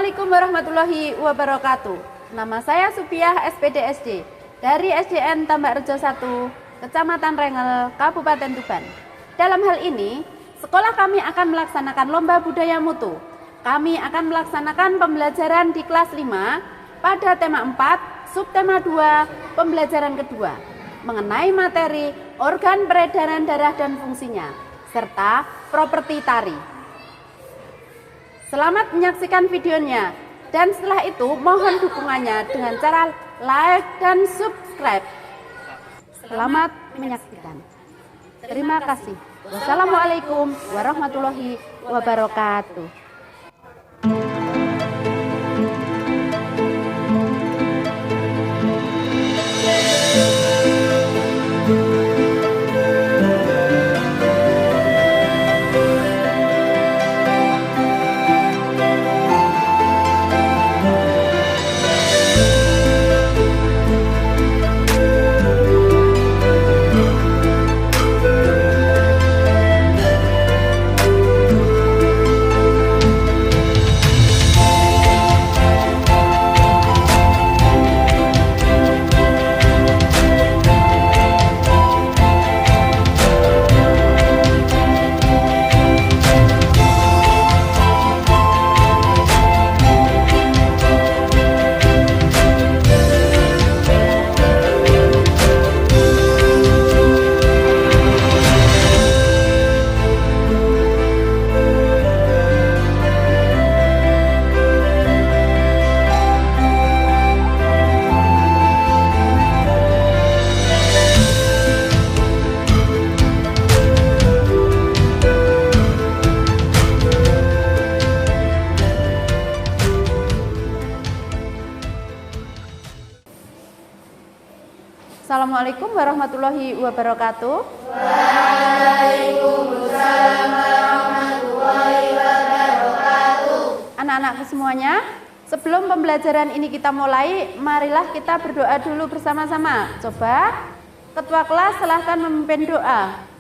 Assalamualaikum warahmatullahi wabarakatuh. Nama saya Supiah SPDSD dari SDN Tambak Rejo 1, Kecamatan Rengel, Kabupaten Tuban. Dalam hal ini, sekolah kami akan melaksanakan lomba budaya mutu. Kami akan melaksanakan pembelajaran di kelas 5 pada tema 4, subtema 2, pembelajaran kedua, mengenai materi organ peredaran darah dan fungsinya, serta properti tari. Selamat menyaksikan videonya, dan setelah itu mohon dukungannya dengan cara like dan subscribe. Selamat menyaksikan. Terima kasih. Wassalamualaikum warahmatullahi wabarakatuh. Assalamualaikum warahmatullahi wabarakatuh. Waalaikumsalam warahmatullahi wabarakatuh. Anak-anakku semuanya, sebelum pembelajaran ini kita mulai, marilah kita berdoa dulu bersama-sama. Coba, ketua kelas silahkan memimpin doa.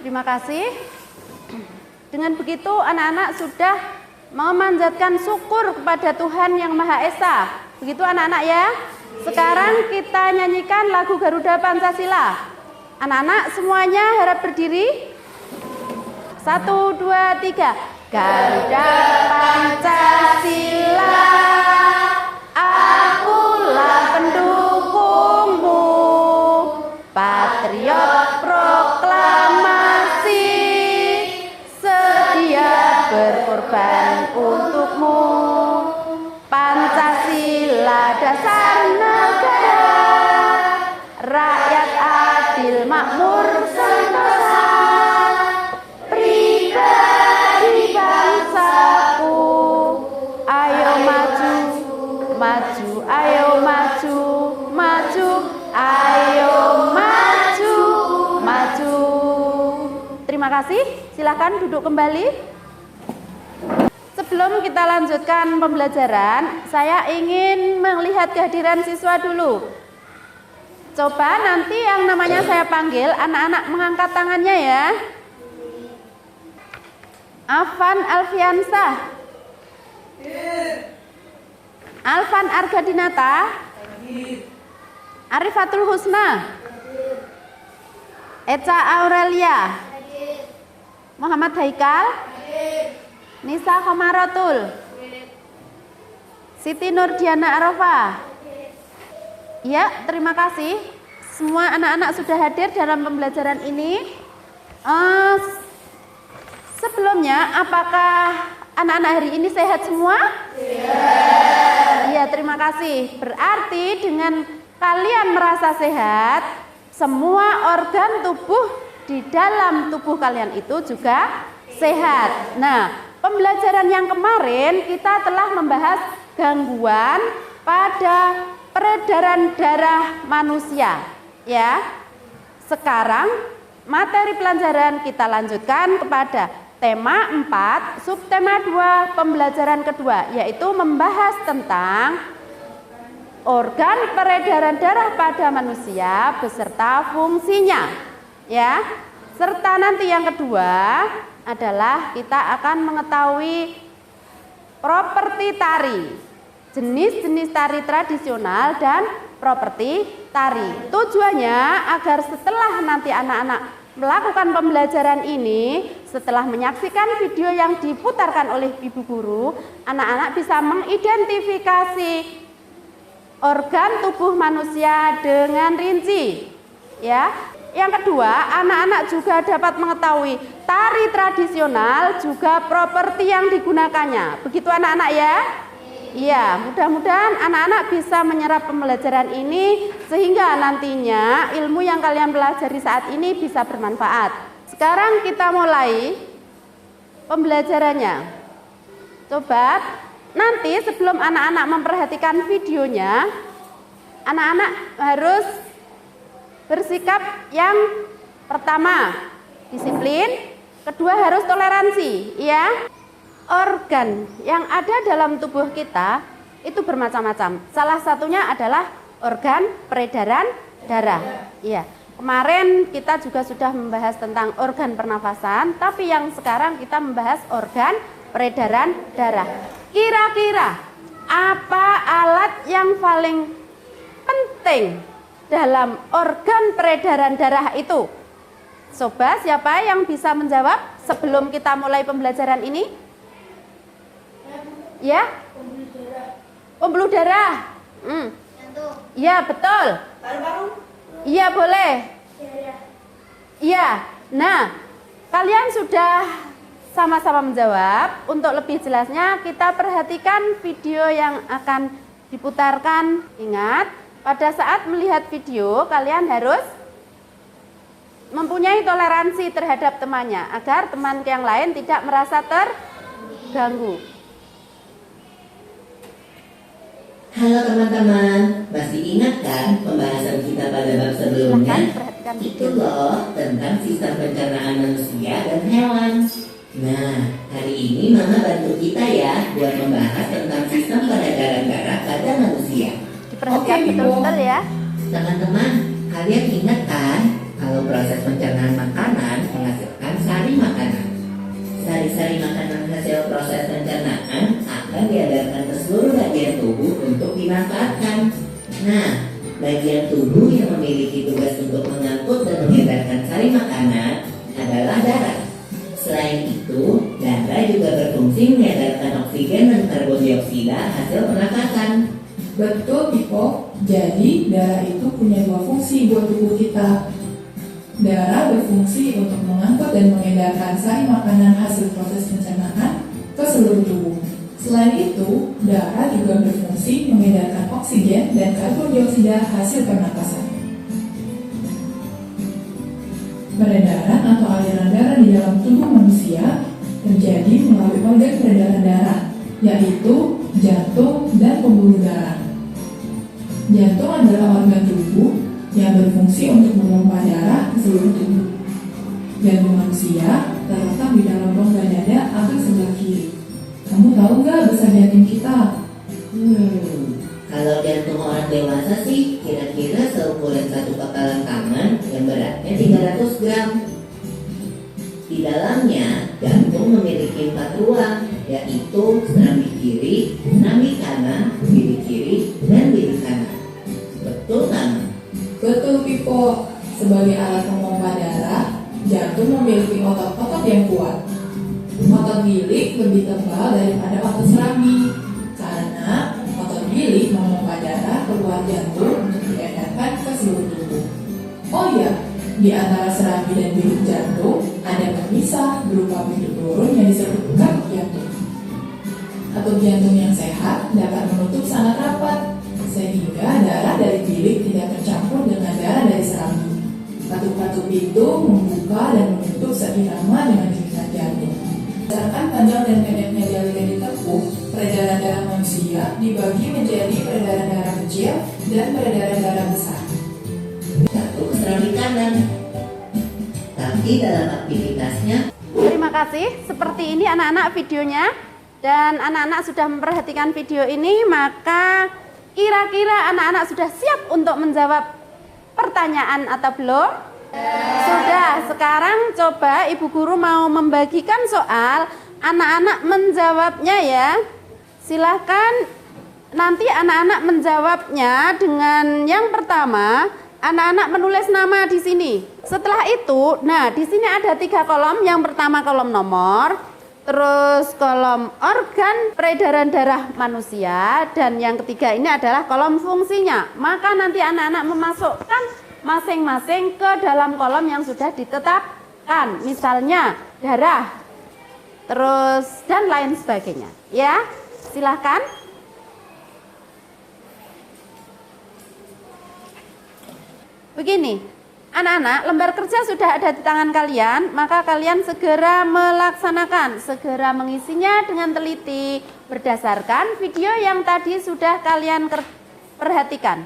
Terima kasih. Dengan begitu anak-anak sudah memanjatkan syukur kepada Tuhan Yang Maha Esa. Begitu anak-anak ya. Sekarang kita nyanyikan lagu Garuda Pancasila. Anak-anak semuanya harap berdiri. 1, 2, 3. Garuda Pancasila, akulah pendukungmu, patriot proklamasi, sedia berkorban untukmu. Pancasila dasar negara, rakyat adil makmur sentosa, pribadi bangsaku. Ayo maju, maju, ayo maju, maju, ayo maju, maju. Terima kasih, silakan duduk kembali. Sebelum kita lanjutkan pembelajaran, saya ingin melihat kehadiran siswa dulu. Coba nanti yang namanya saya panggil, anak-anak mengangkat tangannya ya. Afan Alfiansah, Alvan Argadinata. Arifatul Husna. Eca Aurelia. Muhammad Haikal. Nisa Khomarotul. Siti Nurdiana Arafah. Ya, terima kasih. Semua anak-anak sudah hadir dalam pembelajaran ini. Sebelumnya, apakah anak-anak hari ini sehat semua? Iya, terima kasih. Berarti dengan kalian merasa sehat, semua organ tubuh di dalam tubuh kalian itu juga sehat. Nah, pembelajaran yang kemarin kita telah membahas gangguan pada peredaran darah manusia. Ya, sekarang materi pelajaran kita lanjutkan kepada tema 4, subtema 2, pembelajaran kedua, yaitu membahas tentang organ peredaran darah pada manusia beserta fungsinya. Ya, serta nanti yang kedua adalah kita akan mengetahui properti tari, jenis-jenis tari tradisional dan properti tari. Tujuannya agar setelah nanti anak-anak melakukan pembelajaran ini, setelah menyaksikan video yang diputarkan oleh ibu guru, anak-anak bisa mengidentifikasi organ tubuh manusia dengan rinci. Ya. Yang kedua, anak-anak juga dapat mengetahui tari tradisional juga properti yang digunakannya. Begitu anak-anak ya? Iya, mudah-mudahan anak-anak bisa menyerap pembelajaran ini sehingga nantinya ilmu yang kalian pelajari saat ini bisa bermanfaat. Sekarang kita mulai pembelajarannya. Coba nanti sebelum anak-anak memperhatikan videonya, anak-anak harus bersikap yang pertama disiplin, kedua harus toleransi, ya. Organ yang ada dalam tubuh kita itu bermacam-macam. Salah satunya adalah organ peredaran darah. Iya. Kemarin kita juga sudah membahas tentang organ pernafasan, tapi yang sekarang kita membahas organ peredaran darah. Kira-kira apa alat yang paling penting dalam organ peredaran darah itu? Coba siapa yang bisa menjawab sebelum kita mulai pembelajaran ini? Ya? Pembuluh darah. Iya, betul. Iya, boleh. Iya. Nah, kalian sudah sama-sama menjawab. Untuk lebih jelasnya kita perhatikan video yang akan diputarkan. Ingat, pada saat melihat video kalian harus mempunyai toleransi terhadap temannya agar teman yang lain tidak merasa terganggu. Halo teman-teman, masih ingat kan pembahasan kita pada bab sebelumnya? Itu loh tentang sistem pencernaan manusia dan hewan. Nah, hari ini Mama bantu kita ya buat membahas tentang sistem peredaran darah pada manusia. Diperhatikan betul-betul ya. Teman-teman, kalian ingat kan kalau proses pencernaan makanan menghasilkan sari makanan. Sari-sari makanan hasil proses pencernaan akan diedarkan ke seluruh bagian tubuh untuk dimanfaatkan. Nah, bagian tubuh yang memiliki tugas untuk mengangkut dan mengedarkan sari makanan adalah darah. Selain itu, darah juga berfungsi mengedarkan oksigen dan karbon dioksida hasil pernafasan. Betul, Pipo. Jadi, darah itu punya dua fungsi buat tubuh kita. Darah berfungsi untuk mengangkut dan mengedarkan sari makanan hasil proses pencernaan ke seluruh tubuh. Selain itu, darah juga berfungsi mengedarkan oksigen dan karbon dioksida hasil pernapasan. Peredaran atau aliran darah di dalam tubuh manusia terjadi melalui organ peredaran darah, yaitu jantung dan pembuluh darah. Jantung adalah organ tubuh yang berfungsi untuk memompa darah ke seluruh tubuh. Jantung manusia terletak di dalam rongga dada agak sebelah kiri. Kamu tahu nggak besar jantung kita? Kalau jantung orang dewasa sih kira-kira seukuran satu kepala tangan yang beratnya 300 gram. Di dalamnya, jantung memiliki 4 ruang, yaitu serambi kiri, serambi kanan, bilik kiri, dan bilik kanan. Betul kan? Betul, Pipo. Sebagai alat memompa darah, jantung memiliki otot-otot yang kuat. Otot bilik lebih tebal daripada otot serambi, karena otot bilik memompa darah keluar jantung untuk diedarkan ke seluruh tubuh. Oh iya, di antara serambi dan bilik jantung ada pemisah berupa pintu turun yang disebut katup jantung. Katup jantung yang sehat dapat menutup sangat rapat, sehingga darah dari bilik tidak tercampur dengan darah dari serambi. Katup-katup itu membuka dan menutup seirama dengan denyut jantung. Berdasarkan panjang dan pendeknya jalur yang ditempuh, peredaran darah manusia dibagi menjadi peredaran darah kecil dan peredaran darah besar. Jatuh ke serambi kanan. Tapi dalam aktivitasnya, Terima kasih. Seperti ini anak-anak videonya. Dan anak-anak sudah memperhatikan video ini, maka kira-kira anak-anak sudah siap untuk menjawab pertanyaan atau belum? Sudah. Sekarang coba Ibu Guru mau membagikan soal, anak-anak menjawabnya ya. Silahkan nanti anak-anak menjawabnya dengan yang pertama, anak-anak menulis nama di sini. Setelah itu, nah di sini ada 3 kolom. Yang pertama kolom nomor, terus kolom organ peredaran darah manusia, dan yang ketiga ini adalah kolom fungsinya. Maka nanti anak-anak memasukkan masing-masing ke dalam kolom yang sudah ditetapkan. Misalnya darah, terus dan lain sebagainya. Ya, silahkan. Begini, anak-anak, lembar kerja sudah ada di tangan kalian, maka kalian segera melaksanakan, segera mengisinya dengan teliti berdasarkan video yang tadi sudah kalian perhatikan.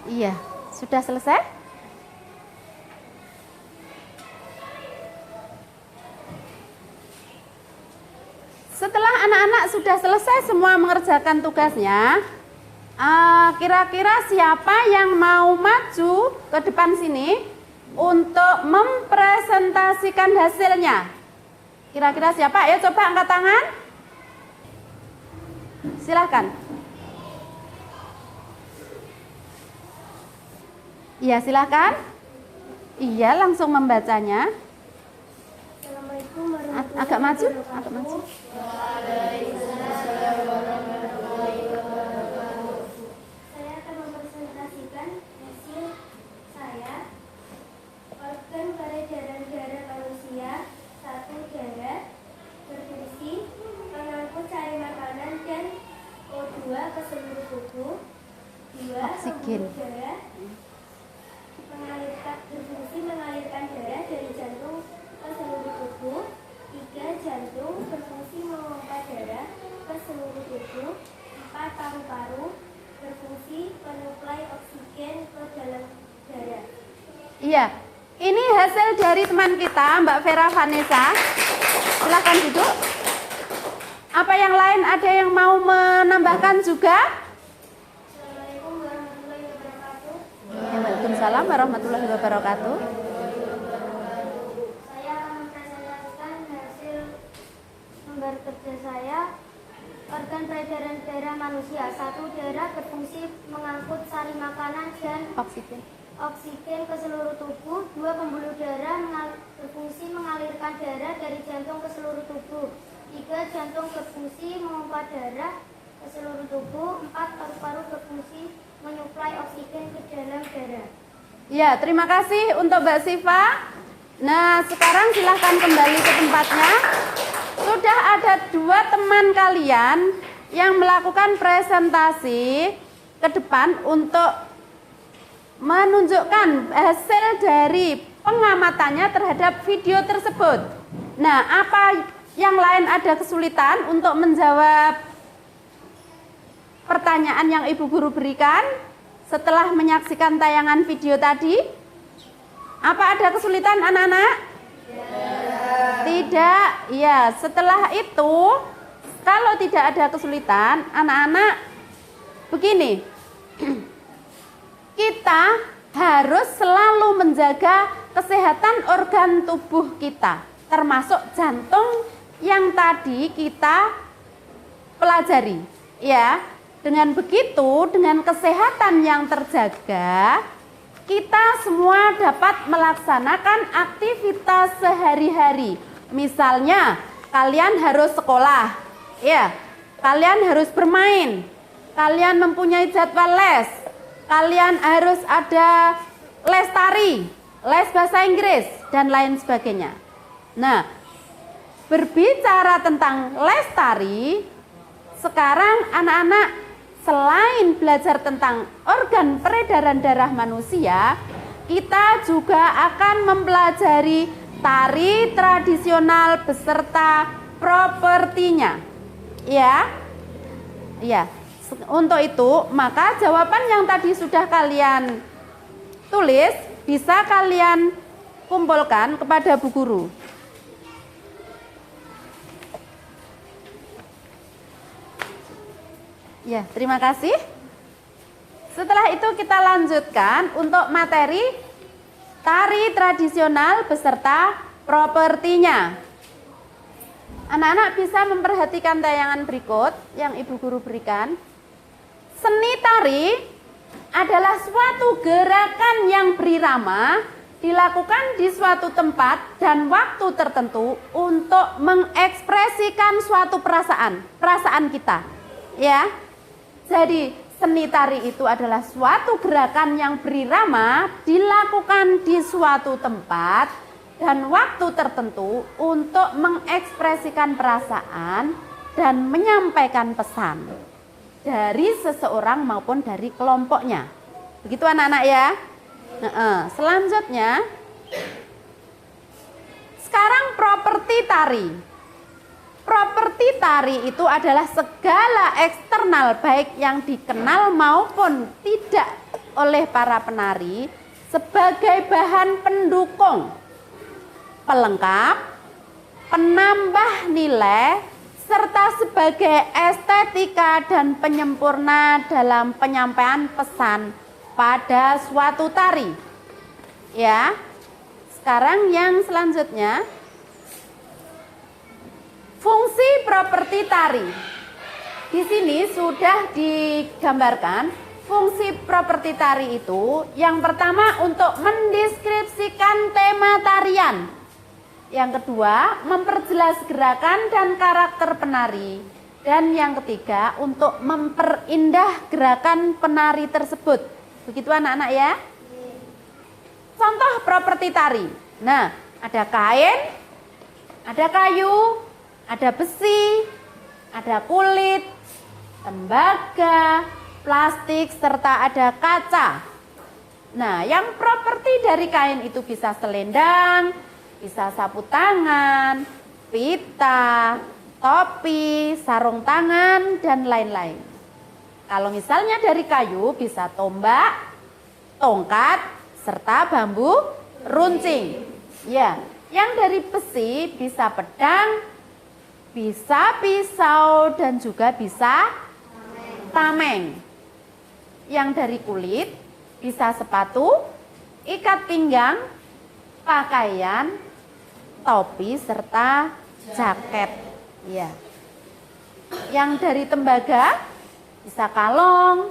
Iya, sudah selesai? Setelah anak-anak sudah selesai semua mengerjakan tugasnya, kira-kira siapa yang mau maju ke depan sini untuk mempresentasikan hasilnya? Kira-kira siapa? Ayo coba angkat tangan. Silakan. Iya, silakan. Iya, langsung membacanya. Assalamualaikum warahmatullahi Agak maju, wabarakatuh. agak maju. Saya akan mempresentasikan hasil saya. Organ peredaran darah manusia, 1 darah, berfungsi mengangkut cairan makanan dan O2 ke seluruh tubuh. 2 Oksigen. pembuluh darah, berfungsi mengalirkan darah dari jantung ke seluruh tubuh. 3 jantung, berfungsi memompa darah ke seluruh tubuh. 4 paru-paru, berfungsi menyuplai oksigen ke dalam darah. Iya, ini hasil dari teman kita, Mbak Vera Vanessa. Silakan duduk. Apa yang lain ada yang mau menambahkan juga? Assalamualaikum warahmatullahi wabarakatuh. Waalaikumsalam warahmatullahi wabarakatuh. Saya akan mempresentasikan hasil lembar kerja saya. Organ peredaran darah manusia, 1 darah, berfungsi mengangkut sari makanan dan Oksigen. oksigen ke seluruh tubuh. 2 pembuluh darah berfungsi mengalirkan darah dari jantung ke seluruh tubuh. 3 jantung berfungsi memompa darah ke seluruh tubuh. 4 paru-paru berfungsi menyuplai oksigen ke dalam darah. Ya, terima kasih untuk Mbak Siva. Nah, sekarang silahkan kembali ke tempatnya. Sudah ada 2 teman kalian yang melakukan presentasi ke depan untuk menunjukkan hasil dari pengamatannya terhadap video tersebut. Nah, apa yang lain ada kesulitan untuk menjawab pertanyaan yang Ibu Guru berikan setelah menyaksikan tayangan video tadi? Apa ada kesulitan anak-anak? Tidak. Ya, setelah itu kalau tidak ada kesulitan, anak-anak begini. Kita harus selalu menjaga kesehatan organ tubuh kita, termasuk jantung yang tadi kita pelajari. Ya, dengan begitu, dengan kesehatan yang terjaga, kita semua dapat melaksanakan aktivitas sehari-hari. Misalnya, kalian harus sekolah, ya, kalian harus bermain, kalian mempunyai jadwal les, kalian harus ada les tari, les bahasa Inggris, dan lain sebagainya. Nah, berbicara tentang les tari, sekarang anak-anak selain belajar tentang organ peredaran darah manusia, kita juga akan mempelajari tari tradisional beserta propertinya. Ya. Ya. Untuk itu, maka jawaban yang tadi sudah kalian tulis bisa kalian kumpulkan kepada Bu Guru. Ya, terima kasih. Setelah itu kita lanjutkan untuk materi tari tradisional beserta propertinya. Anak-anak bisa memperhatikan tayangan berikut yang Ibu Guru berikan. Seni tari adalah suatu gerakan yang berirama dilakukan di suatu tempat dan waktu tertentu untuk mengekspresikan suatu perasaan kita. Ya. Jadi seni tari itu adalah suatu gerakan yang berirama dilakukan di suatu tempat dan waktu tertentu untuk mengekspresikan perasaan dan menyampaikan pesan dari seseorang maupun dari kelompoknya. Begitu anak-anak ya. Selanjutnya, sekarang properti tari. Properti tari itu adalah segala eksternal baik yang dikenal maupun tidak oleh para penari sebagai bahan pendukung, pelengkap, penambah nilai, serta sebagai estetika dan penyempurna dalam penyampaian pesan pada suatu tari. Ya. Sekarang yang selanjutnya, fungsi properti tari. Di sini sudah digambarkan fungsi properti tari itu. Yang pertama untuk mendeskripsikan tema tarian. Yang kedua memperjelas gerakan dan karakter penari. Dan yang ketiga untuk memperindah gerakan penari tersebut. Begitu anak-anak ya. Contoh properti tari. Nah, ada kain, ada kayu, ada besi, ada kulit, tembaga, plastik, serta ada kaca. Nah, yang properti dari kain itu bisa selendang, bisa sapu tangan, pita, topi, sarung tangan, dan lain-lain. Kalau misalnya dari kayu bisa tombak, tongkat, serta bambu runcing. Ya, yang dari besi bisa pedang, bisa pisau, dan juga bisa tameng. Yang dari kulit bisa sepatu, ikat pinggang, pakaian, topi, serta jaket. Ya. Yang dari tembaga bisa kalong,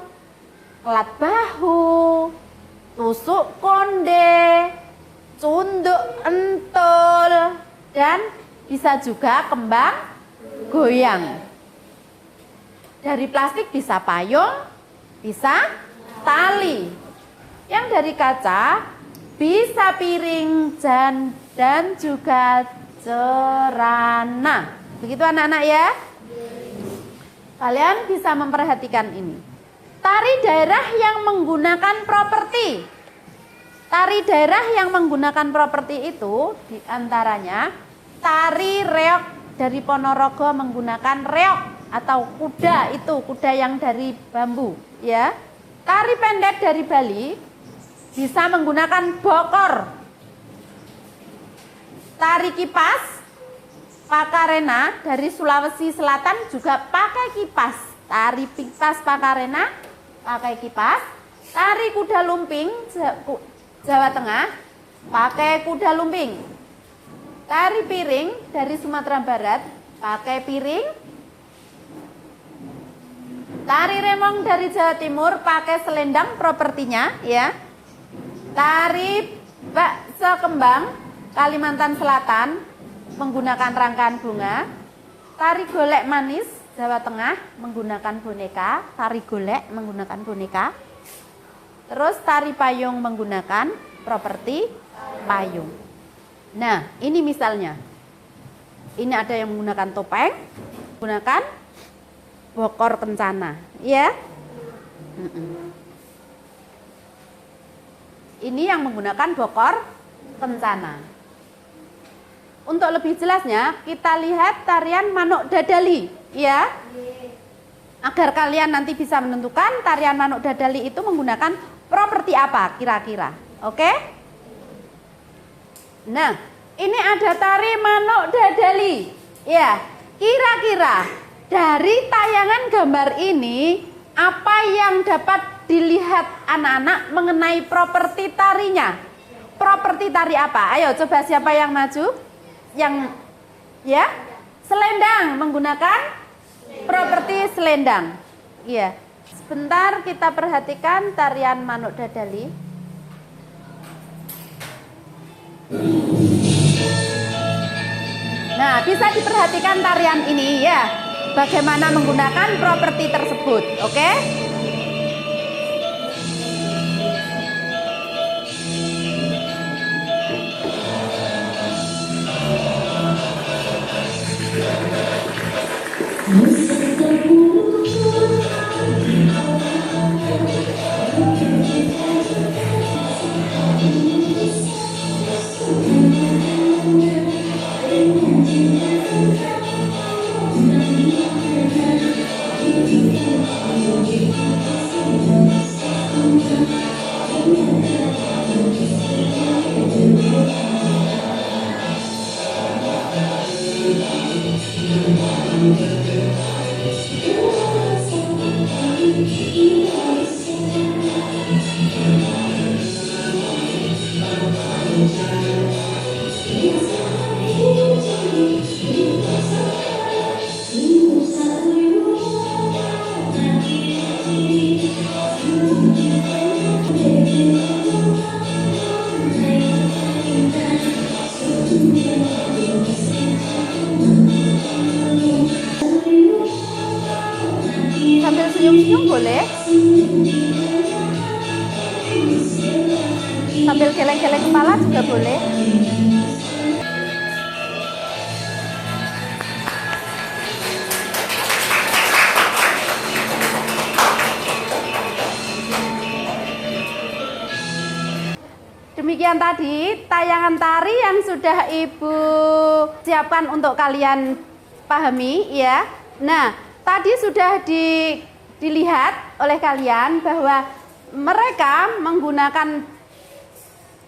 kelat bahu, tusuk konde, cunduk entul, dan bisa juga kembang goyang. Dari plastik bisa payung, bisa tali. Yang dari kaca bisa piring dan juga cerana. Begitu anak-anak ya. Kalian bisa memperhatikan ini. Tari daerah yang menggunakan properti. Tari daerah yang menggunakan properti itu diantaranya tari reog dari Ponorogo menggunakan reog atau kuda, itu kuda yang dari bambu, ya. Tari pendek dari Bali bisa menggunakan bokor. Tari kipas Pakarena dari Sulawesi Selatan juga pakai kipas. Tari kipas Pakarena pakai kipas. Tari kuda lumping Jawa Tengah pakai kuda lumping. Tari piring dari Sumatera Barat pakai piring. Tari remong dari Jawa Timur pakai selendang propertinya, ya. Tari bakso kembang Kalimantan Selatan menggunakan rangkaian bunga. Tari golek manis Jawa Tengah menggunakan boneka. Tari golek menggunakan boneka. Terus tari payung menggunakan properti payung. Nah, ini misalnya. Ini ada yang menggunakan topeng, menggunakan bokor kencana, ya. Ini yang menggunakan bokor kencana. Untuk lebih jelasnya, kita lihat tarian Manuk Dadali, ya. Agar kalian nanti bisa menentukan tarian Manuk Dadali itu menggunakan properti apa kira-kira. Oke? Nah, ini ada tari Manuk Dadali. Ya, kira-kira dari tayangan gambar ini apa yang dapat dilihat anak-anak mengenai properti tarinya? Properti tari apa? Ayo coba siapa yang maju? Yang ya, selendang, menggunakan properti selendang. Iya. Sebentar kita perhatikan tarian Manuk Dadali. Nah, bisa diperhatikan tarian ini, ya. Bagaimana menggunakan properti tersebut, oke? Sambil senyum-senyum boleh. Sambil geleng-geleng kepala juga boleh. Demikian tadi tayangan tari yang sudah Ibu siapkan untuk kalian pahami, ya. Nah, tadi sudah dilihat oleh kalian bahwa mereka menggunakan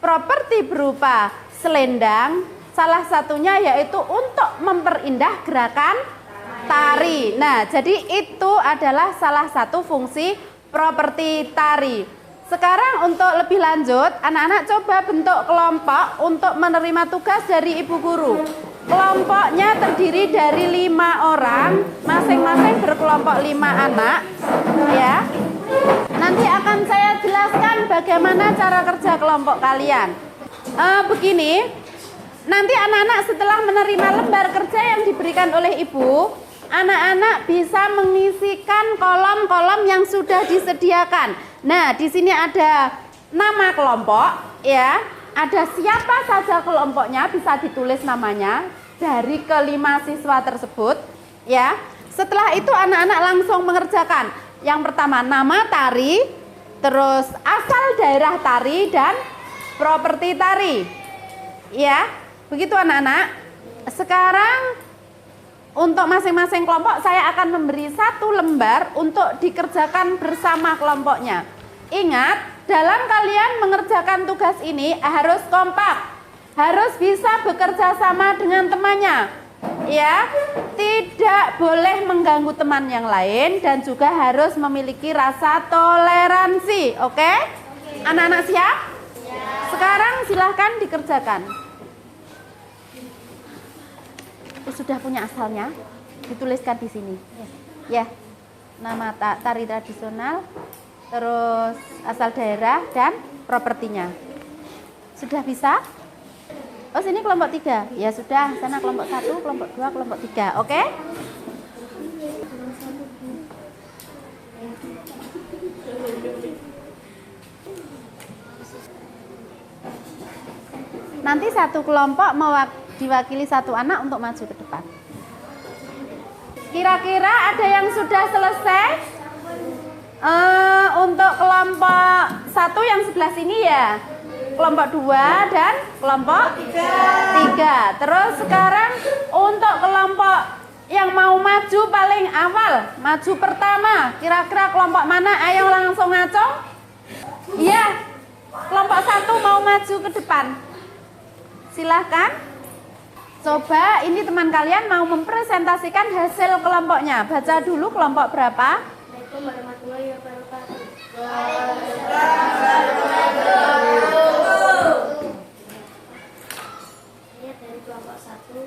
properti berupa selendang, salah satunya yaitu untuk memperindah gerakan tari. Nah, jadi itu adalah salah satu fungsi properti tari. Sekarang untuk lebih lanjut, anak-anak coba bentuk kelompok untuk menerima tugas dari Ibu Guru. Kelompoknya terdiri dari 5 orang, masing-masing berkelompok 5 anak, ya. Nanti akan saya jelaskan bagaimana cara kerja kelompok kalian. Begini, nanti anak-anak setelah menerima lembar kerja yang diberikan oleh Ibu, anak-anak bisa mengisikan kolom-kolom yang sudah disediakan. Nah, di sini ada nama kelompok, ya. Ada siapa saja kelompoknya, bisa ditulis namanya dari kelima siswa tersebut, ya. Setelah itu anak-anak langsung mengerjakan. Yang pertama nama tari, terus asal daerah tari dan properti tari. Ya, begitu anak-anak. Sekarang untuk masing-masing kelompok saya akan memberi 1 lembar untuk dikerjakan bersama kelompoknya. Ingat, dalam kalian mengerjakan tugas ini harus kompak, harus bisa bekerja sama dengan temannya. Ya, tidak boleh mengganggu teman yang lain dan juga harus memiliki rasa toleransi. Oke? Anak-anak siap? Sekarang silahkan dikerjakan. Sudah punya asalnya, dituliskan di sini. Ya, nama tari tradisional, terus asal daerah dan propertinya. Sudah bisa? Oh, sini kelompok 3. Ya sudah, sana kelompok 1, kelompok 2, kelompok 3. Oke? Nanti satu kelompok diwakili 1 anak untuk maju ke depan. Kira-kira ada yang sudah selesai? Untuk kelompok 1 yang sebelah sini ya, kelompok 2 dan kelompok 3. Terus sekarang untuk kelompok yang mau maju paling awal, maju pertama, kira-kira kelompok mana? Ayo langsung ngacung. Iya, kelompok 1 mau maju ke depan. Silahkan. Coba ini teman kalian mau mempresentasikan hasil kelompoknya. Baca dulu kelompok berapa? Assalamualaikum warahmatullahi wabarakatuh. Ini dari kelompok 1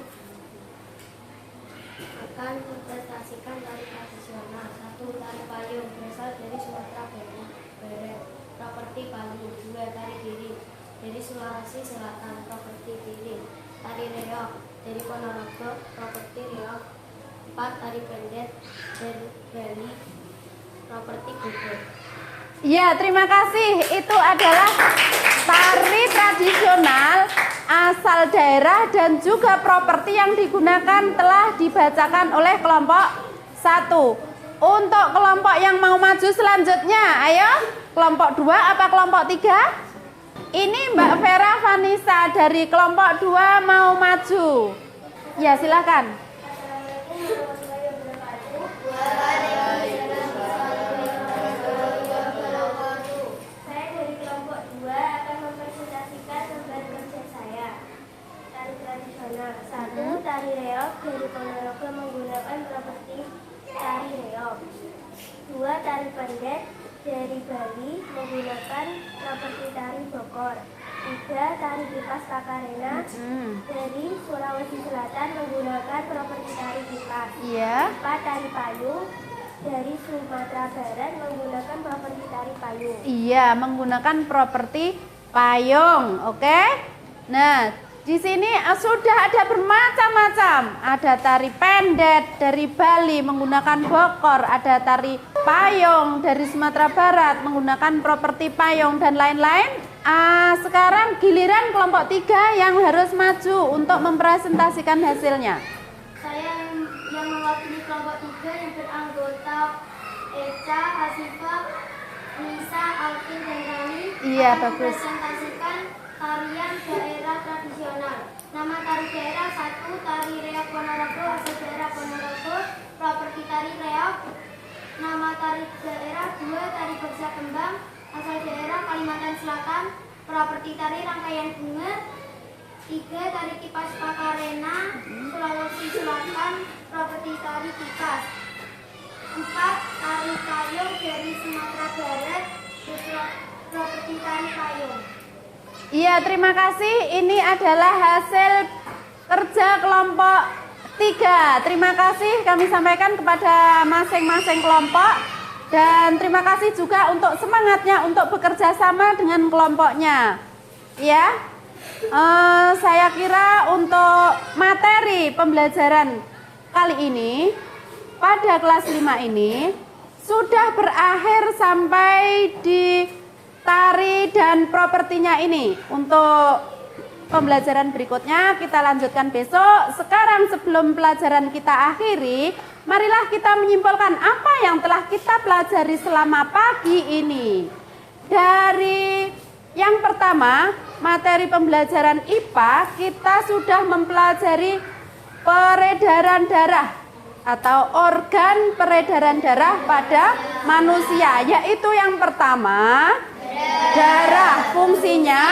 akan mempresentasikan tari tradisional. 1. Tari payung berasal dari Sumatera Barat, properti Palu. 2. Tari diri dari Sulawesi Selatan, properti Piring. Tari reog dari Ponorogo, properti Riau. 4. Tari pendet dari Bali, properti Bogor. Ya, terima kasih. Itu adalah tari tradisional asal daerah dan juga properti yang digunakan telah dibacakan oleh kelompok 1. Untuk kelompok yang mau maju selanjutnya, ayo kelompok 2 apa kelompok 3? Ini Mbak Vera Vanessa dari kelompok 2 mau maju. Ya, silakan. Saya dari kelompok 2 akan mempresentasikan lembar kerja saya. Tari tradisional. 1. Tari reog dari Ponorogo menggunakan properti tari reog. 2. Tari pendet dari Bali menggunakan properti tari Bogor. 3. Tari kipas Pakarena dari Sulawesi Selatan menggunakan properti tari kipas. Iya. 4. Tari payung dari Sumatera Barat menggunakan properti tari payung. Iya, menggunakan properti payung. Oke. Nah, di sini sudah ada bermacam-macam. Ada tari pendet dari Bali menggunakan bokor, ada tari payung dari Sumatera Barat menggunakan properti payung dan lain-lain. Sekarang giliran kelompok 3 yang harus maju untuk mempresentasikan hasilnya. Saya yang mewakili kelompok 3 yang beranggota Eca, Hasifah, Nisa, Alvin, dan Rani Iya, akan bagus. mempresentasikan tarian daerah tradisional. Nama tari daerah 1. Tari reog Ponorogo, asal daerah Ponorogo, properti tari reog. Nama tari daerah 2. Tari Beksa Kembang, asal daerah Kalimantan Selatan, properti tari rangkaian bunga. 3. Tari kipas Pakarena, Sulawesi Selatan, properti tari kipas. 4. Tari payung dari Sumatera Barat, properti tari payung. Iya, terima kasih. Ini adalah hasil kerja kelompok 3. Terima kasih kami sampaikan kepada masing-masing kelompok. Dan terima kasih juga untuk semangatnya untuk bekerja sama dengan kelompoknya. Ya, saya kira untuk materi pembelajaran kali ini pada kelas 5 ini sudah berakhir sampai di tari dan propertinya ini. Untuk pembelajaran berikutnya kita lanjutkan besok. Sekarang sebelum pelajaran kita akhiri, marilah kita menyimpulkan apa yang telah kita pelajari selama pagi ini. Dari yang pertama, materi pembelajaran IPA, kita sudah mempelajari peredaran darah. atau organ peredaran darah pada manusia, yaitu yang pertama, darah. Fungsinya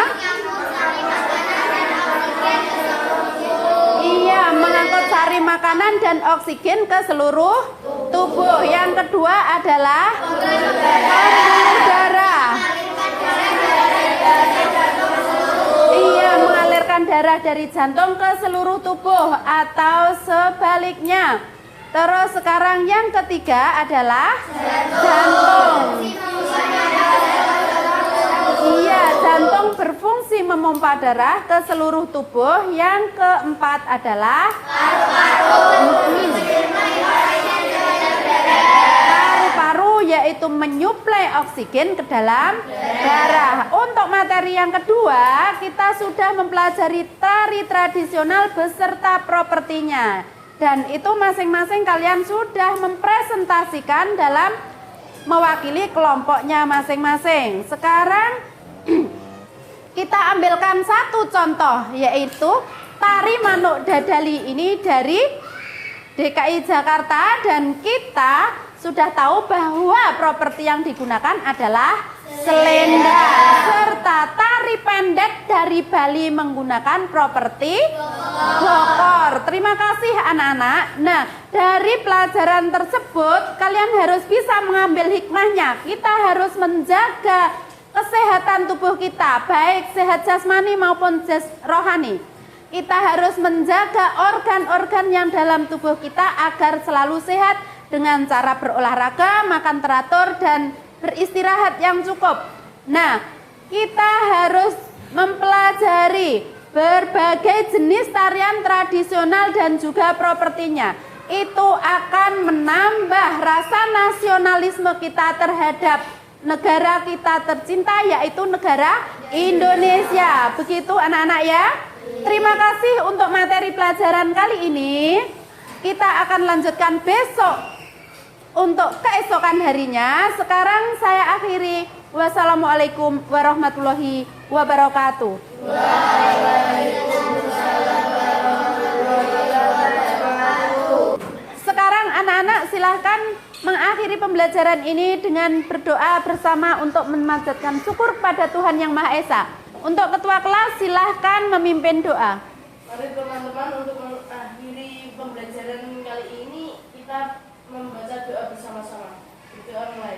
mengangkut sari makanan dan oksigen ke seluruh tubuh. Yang kedua adalah pembuluh darah. Mengalirkan darah dari jantung ke seluruh tubuh atau sebaliknya. Terus sekarang yang ketiga adalah jantung. Jantung berfungsi memompa darah ke seluruh tubuh. Yang keempat adalah paru-paru, yaitu menyuplai oksigen ke dalam darah. Untuk materi yang kedua, kita sudah mempelajari tari tradisional beserta propertinya. Dan itu masing-masing kalian sudah mempresentasikan dalam mewakili kelompoknya masing-masing. Sekarang kita ambilkan satu contoh, yaitu tari Manuk Dadali ini dari DKI Jakarta, dan kita sudah tahu bahwa properti yang digunakan adalah selendang, serta tari pendek dari Bali menggunakan properti bokor. Terima kasih anak-anak. Nah, dari pelajaran tersebut kalian harus bisa mengambil hikmahnya. Kita harus menjaga kesehatan tubuh kita, baik sehat jasmani maupun rohani. Kita harus menjaga organ-organ yang dalam tubuh kita agar selalu sehat dengan cara berolahraga, makan teratur, dan beristirahat yang cukup. Nah, kita harus mempelajari berbagai jenis tarian tradisional dan juga propertinya. Itu akan menambah rasa nasionalisme kita terhadap negara kita tercinta, yaitu negara Indonesia. Begitu anak-anak ya. Terima kasih untuk materi pelajaran kali ini. Kita akan lanjutkan besok untuk keesokan harinya. Sekarang saya akhiri. Wassalamualaikum warahmatullahi wabarakatuh. Sekarang anak-anak silahkan mengakhiri pembelajaran ini dengan berdoa bersama untuk memanjatkan syukur kepada Tuhan Yang Maha Esa. Untuk ketua kelas silahkan memimpin doa. Mari teman-teman, untuk mengakhiri pembelajaran kali ini kita membaca doa bersama-sama. Doa mulai.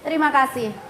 Terima kasih.